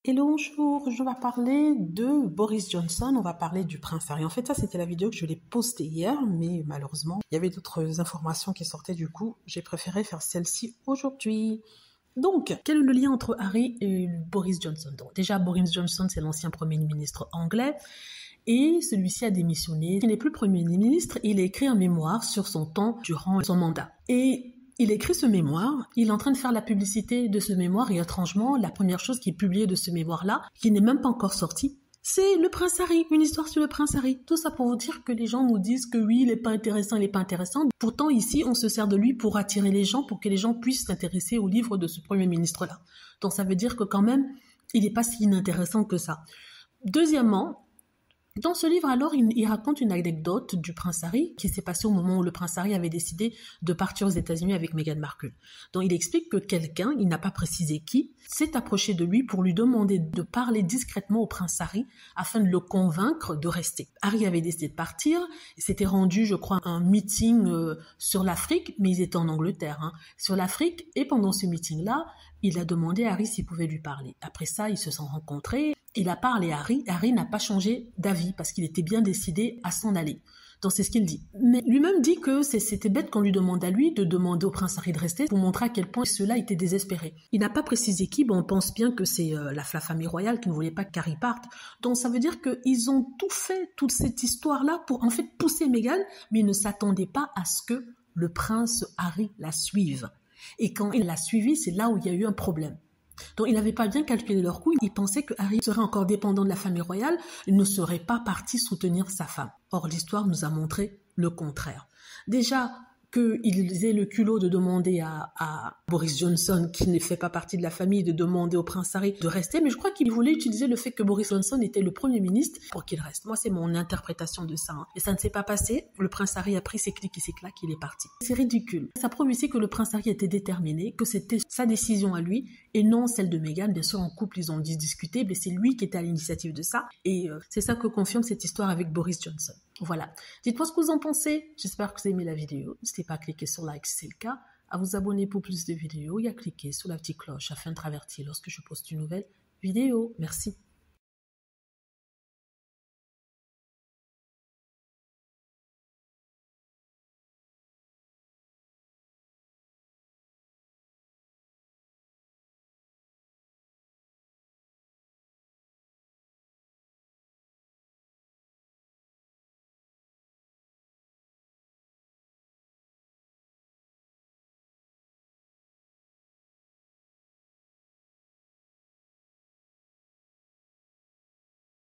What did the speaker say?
Hello, bonjour, je vais parler de Boris Johnson, on va parler du prince Harry. En fait, ça, c'était la vidéo que je l'ai postée hier, mais malheureusement, il y avait d'autres informations qui sortaient, du coup, j'ai préféré faire celle-ci aujourd'hui. Donc, quel est le lien entre Harry et Boris Johnson? Donc, déjà, Boris Johnson, c'est l'ancien Premier ministre anglais, et celui-ci a démissionné. Il n'est plus Premier ministre, il a écrit un mémoire sur son temps durant son mandat. Et il écrit ce mémoire, il est en train de faire la publicité de ce mémoire, et étrangement, la première chose qui est publiée de ce mémoire-là, qui n'est même pas encore sorti, c'est le prince Harry, une histoire sur le prince Harry. Tout ça pour vous dire que les gens nous disent que oui, il n'est pas intéressant, il n'est pas intéressant. Pourtant, ici, on se sert de lui pour attirer les gens, pour que les gens puissent s'intéresser au livre de ce Premier ministre-là. Donc ça veut dire que quand même, il n'est pas si inintéressant que ça. Deuxièmement, dans ce livre, alors, il raconte une anecdote du prince Harry qui s'est passée au moment où le prince Harry avait décidé de partir aux États-Unis avec Meghan Markle. Donc, il explique que quelqu'un, il n'a pas précisé qui, s'est approché de lui pour lui demander de parler discrètement au prince Harry afin de le convaincre de rester. Harry avait décidé de partir, il s'était rendu, je crois, à un meeting sur l'Afrique, mais ils étaient en Angleterre, sur l'Afrique, et pendant ce meeting-là, il a demandé à Harry s'il pouvait lui parler. Après ça, ils se sont rencontrés. Il a parlé à Harry. Harry n'a pas changé d'avis parce qu'il était bien décidé à s'en aller. Donc c'est ce qu'il dit. Mais lui-même dit que c'était bête qu'on lui demande à lui de demander au prince Harry de rester pour montrer à quel point ceux-là étaient désespérés. Il n'a pas précisé qui, bon, on pense bien que c'est la famille royale qui ne voulait pas qu'Harry parte. Donc ça veut dire qu'ils ont tout fait, toute cette histoire-là, pour en fait pousser Meghan, mais ils ne s'attendaient pas à ce que le prince Harry la suive. Et quand il l'a suivi, c'est là où il y a eu un problème. Donc, il n'avait pas bien calculé leur coût. Il pensait que Harry serait encore dépendant de la famille royale. Il ne serait pas parti soutenir sa femme. Or, l'histoire nous a montré le contraire. Déjà, qu'ils aient le culot de demander à Boris Johnson, qui ne fait pas partie de la famille, de demander au prince Harry de rester. Mais je crois qu'il voulait utiliser le fait que Boris Johnson était le Premier ministre pour qu'il reste. Moi, c'est mon interprétation de ça. Et ça ne s'est pas passé. Le prince Harry a pris ses clics et ses claques, il est parti. C'est ridicule. Ça prouve ici que le prince Harry était déterminé, que c'était sa décision à lui et non celle de Meghan. Bien sûr, en couple, ils ont discuté, mais c'est lui qui était à l'initiative de ça. Et c'est ça que confirme cette histoire avec Boris Johnson. Voilà. Dites-moi ce que vous en pensez. J'espère que vous avez aimé la vidéo. N'hésitez pas à cliquer sur like si c'est le cas, à vous abonner pour plus de vidéos et à cliquer sur la petite cloche afin de être averti lorsque je poste une nouvelle vidéo. Merci.